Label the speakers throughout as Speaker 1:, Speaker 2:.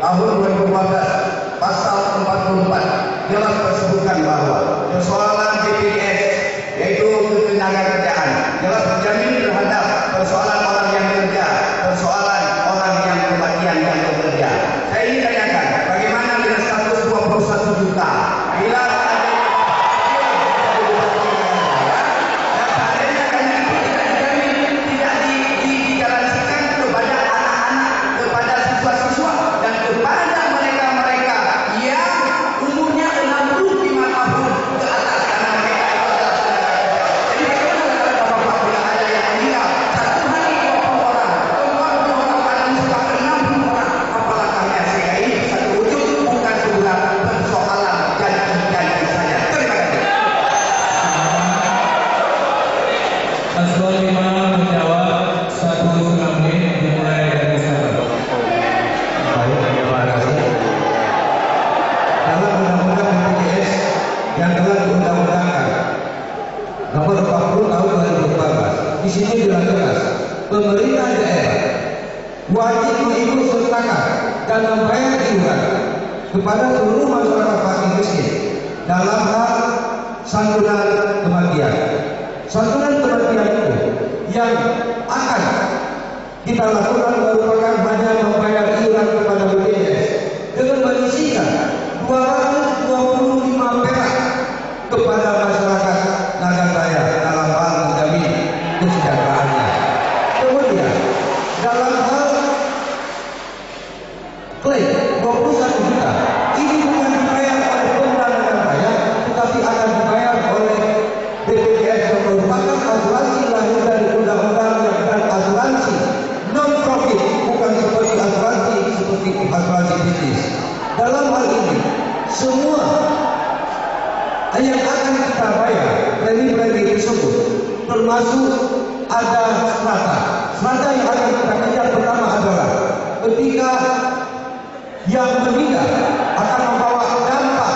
Speaker 1: tahun 2014 pasal 44 jelas disebutkan bahwa persoalan BPJS yaitu ketenaga kerjaan jelas menjamin terhadap persoalan orang yang bekerja, persoalan orang yang kematian yang bekerja. Saya ingin tanyakan bagaimana dengan status 21 juta bila pemerintah daerah wajib mengikut sertakan dan membayar iuran kepada seluruh masyarakat fakir miskin dalam hal santunan kematian. Santunan kematian itu yang akan kita lakukan merupakan hanya membayar iuran kepada BPJS dengan menyisihkan 225 perak kepada masyarakat Naganjaya dalam hal menjamin kesejahteraannya. Kemudian dalam hal klaim 21 juta ini bukan dibayar oleh Pemda Naganjaya tetapi akan dibayar oleh BPJS yang merupakan asuransi lahir dari undang-undang dan asuransi non-profit, bukan seperti asuransi bisnis. Dalam hal ini semua yang akan kita bayar premi-premi tersebut termasuk ada strata yang akan kita kejar. Pertama adalah ketika yang meninggal akan membawa dampak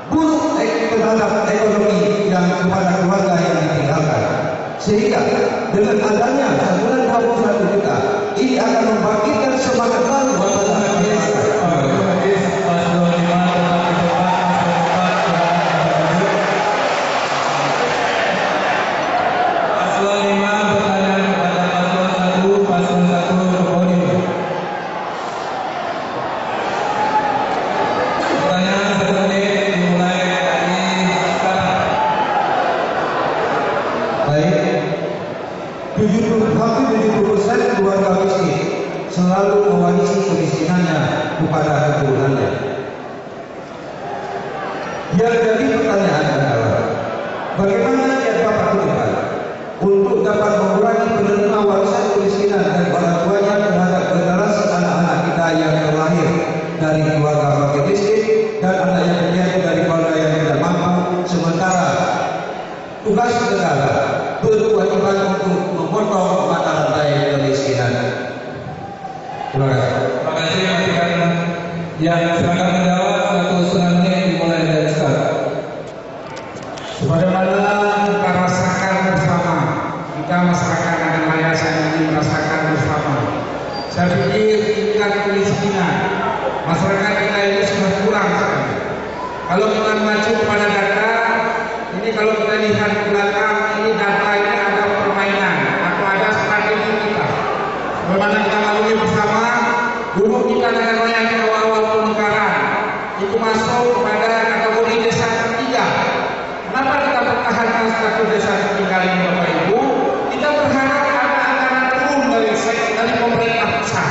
Speaker 1: buruk terhadap ekonomi yang kepada keluarga yang ditinggalkan, sehingga dengan adanya santunan 21 juta ini akan membangkitkan semangat baru pada masyarakat. Hampir 70% keluarga miskin selalu mewarisi kemiskinannya kepada keturunannya. Yang jadi pertanyaan adalah bagaimana dia dapat berubah untuk dapat mengurangi penerima warisan kemiskinan dari orang tuanya terhadap generasi anak-anak kita yang terlahir dari keluarga fakir miskin dan anak yang terjadi dari keluarga yang tidak mampu, sementara tugas negara berkewajiban untuk memotong mata rantai kemiskinan. Terima kasih.
Speaker 2: Terima kasih Matikan. Yang silakan menjawab 1,5 menit dimulai dari sekarang.
Speaker 3: Sebagaimana kita rasakan bersama, kita masyarakat Naganjaya saat ini merasakan bersama. Saya pikir tingkat kemiskinan masyarakat kita ini sudah kurang sekali. Kalau kita mengacu kepada data, ini kalau kita lihat ke belakang, ini data ini ada permainan atau ada strategi kita. Bagaimana kita lalui bersama, dulu kita Naganjaya di awal-awal pemekaran itu masuk kepada kategori desa tertinggal. Kenapa kita pertahankan status desa tertinggal ini Bapak Ibu? Kita berharap ada anggaran turun dari pemerintah pusat.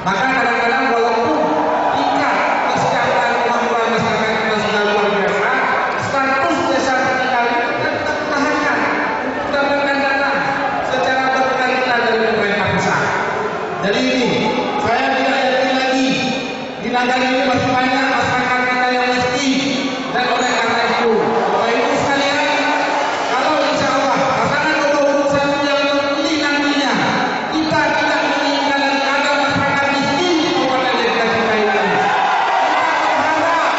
Speaker 3: Maka kadang-kadang walaupun tingkat kesejahteraan kemampuan masyarakat kita sudah luar biasa, status desa tertinggal ini kita pertahankan untuk mendapatkan dana secara berkali-kali dari pemerintah pusat. Jadi ini saya tidak yakin lagi di negara ini masih banyak masyarakat kita yang miskin, dan oleh karena itu Bapak Ibu sekalian, kalau insya Allah pasangan nomor urut 1 yang terpilih nantinya kita tidak menginginkan lagi ada masyarakat miskin di Kabupaten Desa kita ini. Kita berharap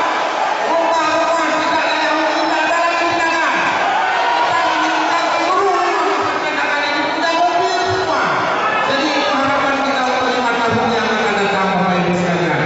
Speaker 3: rumah-rumah tidak layak huni tidak ada lagi genangan. Kita menginginkan seluruh masyarakat akan ini punya mobil semua. Jadi itu harapan kita untuk 5 tahun yang akan datang Bapak Ibu sekalian.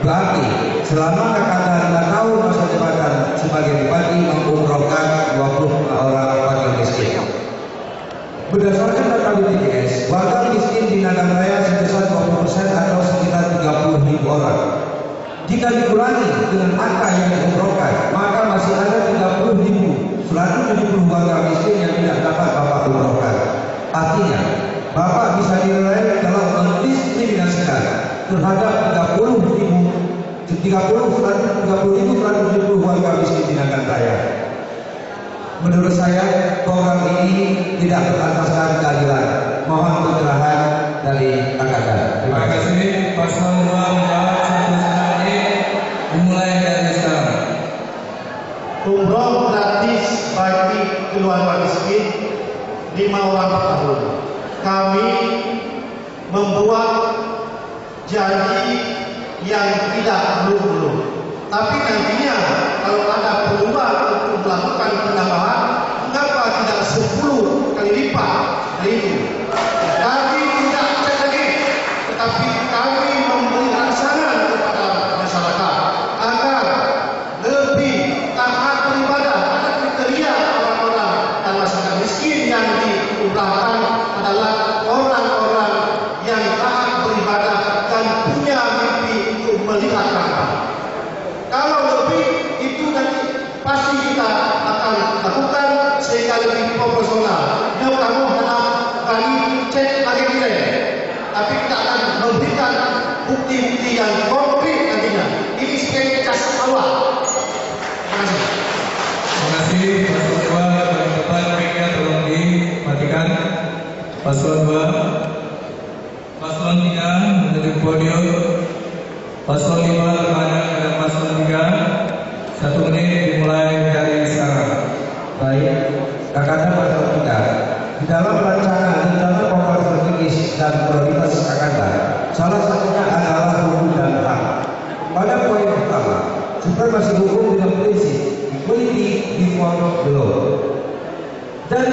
Speaker 1: Berarti selama kakak 5 tahun masa jabatan sebagai bupati mengumrohkan 25 orang fakir miskin. Berdasarkan data BPJS, warga miskin di Nagan Raya sebesar 20% atau sekitar 30.000 orang. Jika dikurangi dengan angka yang diumrohkan, maka masih ada 30.170 warga miskin yang tidak dapat Bapak umrohkan. Artinya, Bapak bisa dinilai dalam mendiskriminasikan terhadap 30.170 warga miskin di Nagan Raya. Menurut saya, program ini tidak berataskan keadilan. Mohon pencerahan dari kakak.
Speaker 2: Terima kasih. Paslon 2 menjawab satu setengah menit. Dimulai dari sekarang.
Speaker 4: Umroh gratis bagi keluarga miskin 5 orang per tahun. Kami membuat janji yang tidak belum. Tapi nantinya kalau ada peluang untuk melakukan penambahan, mengapa tidak 10 kali lipat dari itu? Kami tidak cek lagi, tetapi kami memberi rangsangan kepada masyarakat agar lebih taat beribadah. Ada kriteria orang-orang dan masyarakat miskin yang diumrahkan adalah orang-orang yang taat beribadah dan punya mimpi untuk melihat Ka'bah. Kalau lebih itu nanti pasti kita akan lakukan sehingga lebih proporsional. Kalau kamu hendak kali cek lagi nilai, tapi kita akan memberikan bukti-bukti yang konkret nantinya. Ini sebagai kas awal. Terima kasih.
Speaker 2: Terima kasih. Paslon 2 paling depan mic-nya tolong dimatikan. Paslon 2. Paslon 3 menuju podium. Paslon 5 kepada paslon 3. 1 menit dimulai dari sekarang.
Speaker 1: Baik, kakak paslon 3. Di dalam rancangan rencana pembangunan strategis dan prioritas kakak, salah satunya adalah hukum dan HAM. Pada poin pertama, supremasi hukum dengan prinsip equality before the law. Dan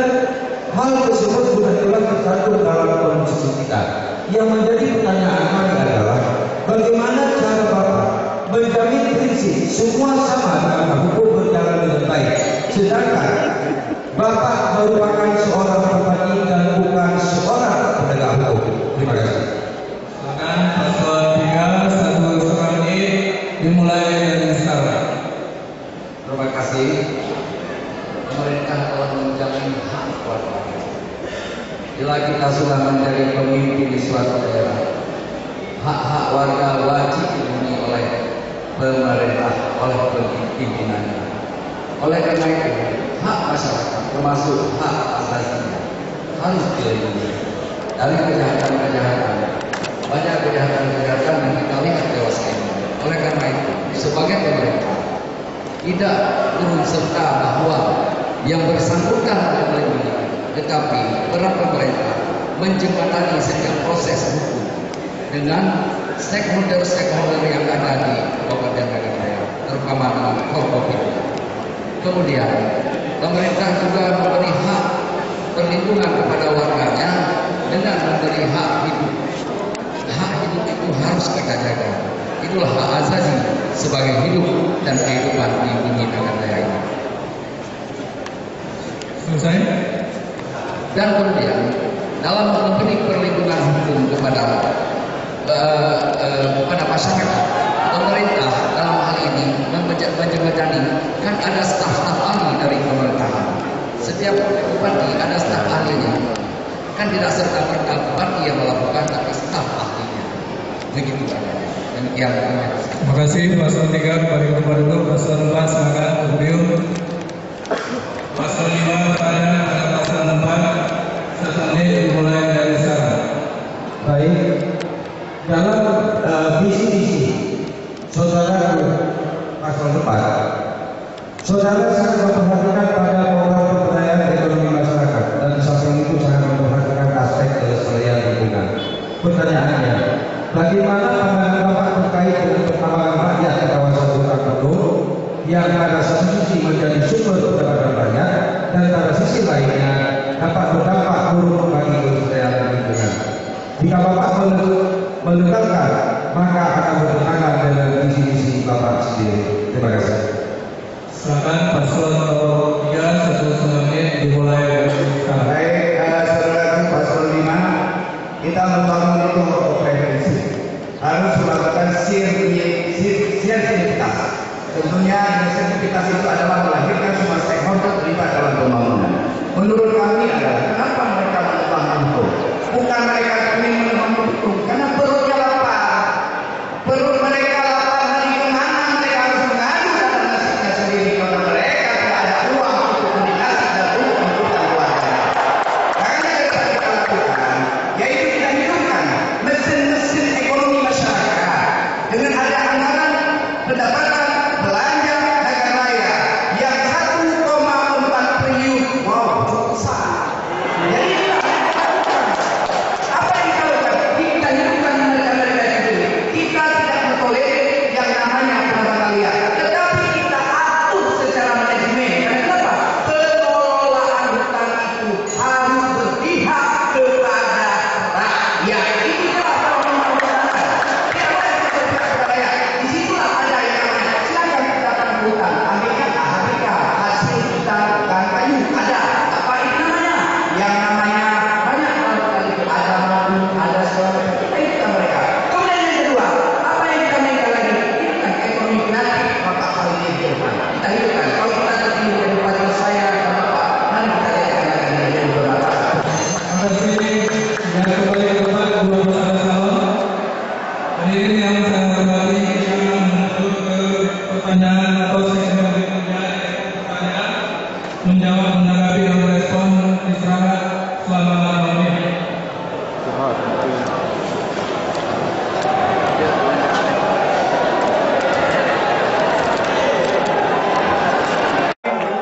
Speaker 1: hal tersebut sudah jelas tercantum dalam konstitusi kita. Yang menjadi pertanyaan kami adalah bagaimana cara Bapak menjamin prinsip semua sama dalam hukum berjalan dengan baik, sedangkan Bapak merupakan seorang bupati dan bukan seorang penegak hukum. Terima kasih.
Speaker 2: Silakan paslon 3 1 setengah menit dimulai dari sekarang.
Speaker 5: Terima kasih. Pemerintah telah menjamin hak warga. Bila kita sudah menjadi pemimpin di suatu daerah, hak-hak warga wajib dipenuhi oleh pemerintah, oleh pimpinannya. Oleh karena itu, hak masyarakat termasuk hak asasinya harus dilindungi dari kejahatan-kejahatan. Banyak kejahatan-kejahatan yang kita lihat dewasa ini. Oleh karena itu, sebagai pemerintah tidak turun serta bahwa yang bersangkutan melindungi, tetapi peran pemerintah menjembatani setiap proses hukum dengan stakeholder yang ada di Kabupaten Nagan Raya, terutama di Forkopimda. Kemudian pemerintah juga memberi hak perlindungan kepada warganya dengan memberi hak hidup. Hak hidup itu harus kita jaga. Itulah hak asasi sebagai hidup dan kehidupan di bumi Nagan Raya ini.
Speaker 2: Selesai.
Speaker 5: Dan kemudian dalam memberi perlindungan hukum kepada masyarakat, pemerintah dalam hal ini menjembatani kan ada staf-staf ahli dari pemerintahan. Setiap bupati ada staf ahlinya. Kan tidak serta-merta bupati yang melakukan, tapi staf ahlinya. Begitu adanya. Demikian.
Speaker 2: Terima kasih. Paslon 3 kembali ke tempat duduk. Paslon 4 silakan ke podium. Paslon 5 pada paslon 4 1 menit dimulai dari sekarang.
Speaker 1: Baik, dalam visi-visi saudara paslon 4, saudara sangat memperhatikan pada program pemberdayaan ekonomi masyarakat dan di samping itu sangat memperhatikan aspek kelestarian lingkungan. Pertanyaannya, bagaimana pandangan Bapak terkait dengan pertambangan rakyat di kawasan hutan penuh yang pada satu sisi menjadi sumber pendapatan rakyat dan pada sisi lainnya dapat berdampak buruk bagi kelestarian lingkungan? Jika Bapak mendengarkan, maka akan bertentangan dengan Tentunya sertifikat itu adalah melahirkan semua stakeholder terlibat dalam pembangunan. Menurut kami adalah kenapa mereka menentang itu? Bukan mereka ingin menentang itu, karena perutnya lapar. Perut mereka lapar, hari kemana mereka harus mengadu dan nasibnya sendiri karena mereka tidak ada uang untuk beli nasi dan untuk menghidupi keluarga. Karena yang kita lakukan, yaitu kita hidupkan mesin-mesin ekonomi masyarakat dengan ada anggaran pendapatan belanja dagang raya yang 1,4 triliun. Wow, besar. Jadi apa yang kita lakukan? Kita hidupkan mereka itu. Kita tidak bertolerir yang namanya pendapat liar, tetapi kita atur secara manajemen. Kenapa? Pengelolaan hutan itu harus berpihak kepada rakyat. Itu jelas dalam undang-undang. Tidak boleh berpihak kepada rakyat. Disitulah ada yang namanya silakan kita datang ke hutan, ambilkan hasil kita bukan kayu, ada apa itu namanya? Yang namanya banyak sekali ada madu, ada selama kita hidupkan mereka. Kemudian yang kedua, apa yang kita mainkan lagi? Hidupkan ekonomi kreatif, maka hal ini hidupkan. Kita hidupkan. Kalau kita terpilih dari pacar saya dan bapak, mari kita lihat dari beberapa.
Speaker 2: Terima kasih. Dan kembali ke tempat dua pasangan calon. Hadirin yang saya hormati, kita menuju ke pertanyaan atau sesi berikutnya, yaitu pertanyaan menjawab, menanggapi dan merespon istirahat selama 5 menit.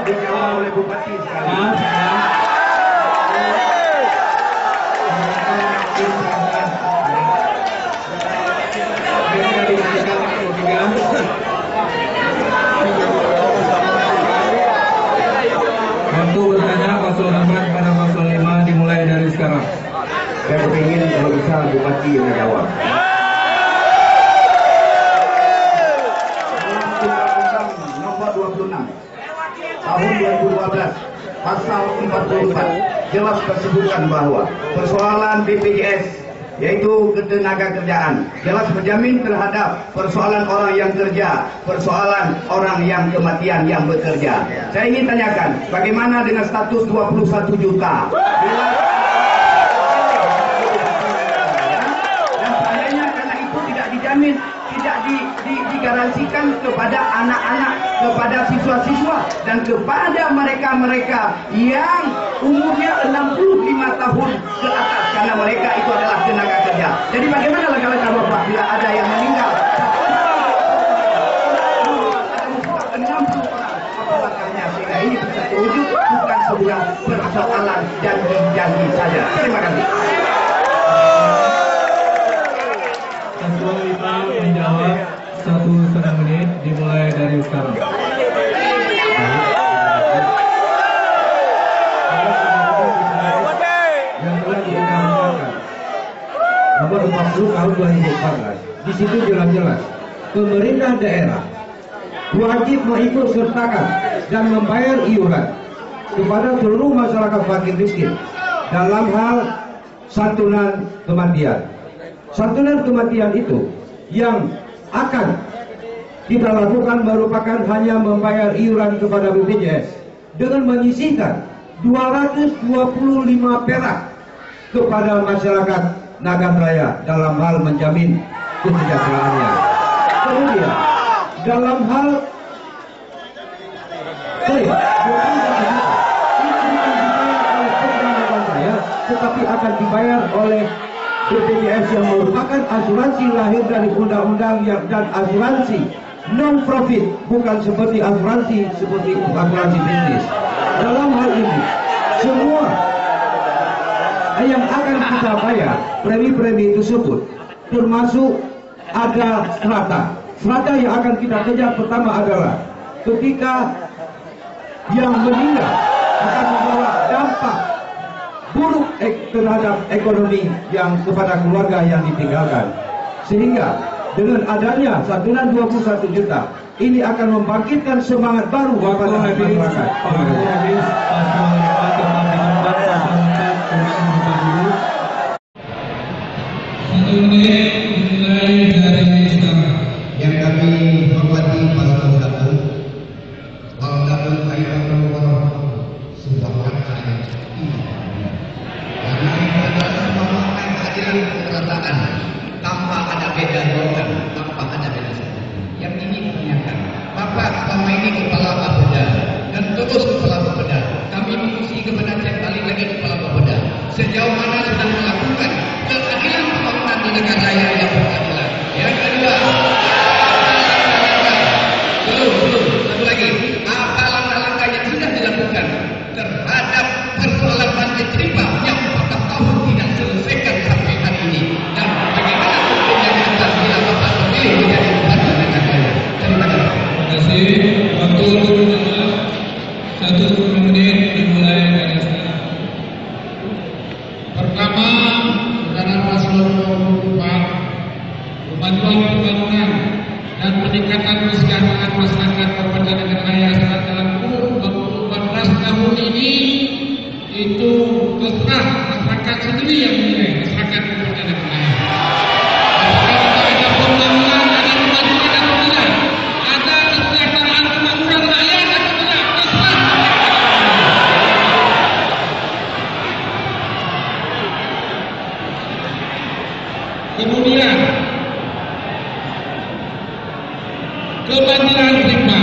Speaker 1: Dijawab oleh Bupati sekalian.
Speaker 2: Waktu bertanya paslon 4 pada paslon 5 dimulai dari sekarang.
Speaker 1: Saya ingin kalau bisa Bupati yang menjawab. Undang-Undang Nomor 26 Tahun 2012 Pasal 44 jelas tersebutkan bahwa persoalan BPJS yaitu ketenaga kerjaan jelas menjamin terhadap persoalan orang yang kerja, persoalan orang yang kematian yang bekerja. Saya ingin tanyakan, bagaimana dengan status 21 juta? Dan seandainya karena itu tidak dijamin, tidak digaransikan kepada anak-anak, kepada siswa-siswa, dan kepada mereka-mereka yang umurnya 65 tahun ke atas, karena mereka itu adalah tenaga kerja. Jadi bagaimana langkah-langkah Bapak bila ada yang meninggal? Ada 60 orang, apa langkahnya sehingga ini bisa terwujud, bukan sebuah persoalan janji-janji saja. Terima kasih.
Speaker 2: Paslon 5 menjawab 1,5 menit dimulai dari sekarang. Yang telah diundang-undangkan nomor 40 tahun 2014, di situ jelas-jelas pemerintah daerah wajib mengikut sertakan dan membayar iuran kepada seluruh masyarakat fakir miskin dalam hal santunan kematian. Santunan kematian itu yang akan kita lakukan merupakan hanya membayar iuran kepada BPJS dengan menyisihkan 225 perak kepada masyarakat Nagan Raya dalam hal menjamin kesejahteraannya. Kemudian dalam hal tetapi akan dibayar oleh BPJS yang merupakan asuransi lahir dari undang-undang dan asuransi non profit, bukan seperti asuransi bisnis. Dalam hal ini semua yang akan kita bayar premi-premi tersebut termasuk ada strata yang akan kita kejar. Pertama adalah ketika yang meninggal akan membawa dampak buruk terhadap ekonomi yang kepada keluarga yang ditinggalkan, sehingga dengan adanya santunan 21 juta ini akan membangkitkan semangat baru kepada masyarakat.
Speaker 6: Yang kami hormati para peserta
Speaker 2: kasih. Waktu untuk menjawab 1 menit dimulai dari sekarang.
Speaker 3: Pertama, saudara paslon 24, kemajuan pembangunan dan peningkatan kesejahteraan masyarakat Kabupaten Nagan Raya sangat dalam kurun 14 tahun ini itu terserah masyarakat sendiri yang menilai, masyarakat Kabupaten Nagan Raya. Apakah ada pembangunan, ada kemajuan atau tidak, ada kesejahteraan kemakmuran rakyat atau tidak, terserah. Kemudian kebanjiran rimba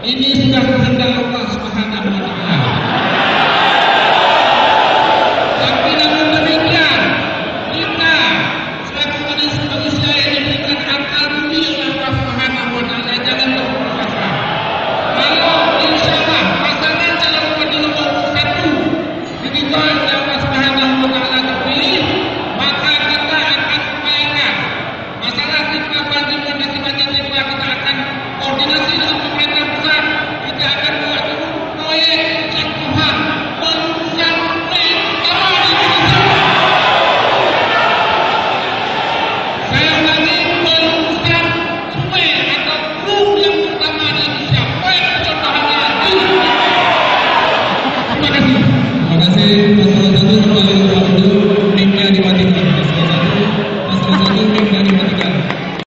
Speaker 3: ini sudah kehendak Allah Subhanahu wa taala. Tapi namun demikian kita selaku manusia yang diberikan akal budi oleh Allah Subhanahu wa taala jangan berputus asa. Kalau insyaallah pasangan calon wakil nomor 1 diridhoi oleh Allah Subhanahu wa taala terpilih, maka kita akan upayakan masalah rimba banjir fondasi banjir rimba kita akan koordinasi dengan pemerintah pusat. Kita akan buat proyek sentuhan meluruskan proyek utama di Indonesia. Saya ulangi, meluruskan sungai atau kru yang utama di Indonesia. Proyek contohnya di Indonesia. Terima kasih.
Speaker 2: Terima kasih. Paslon 1 kembali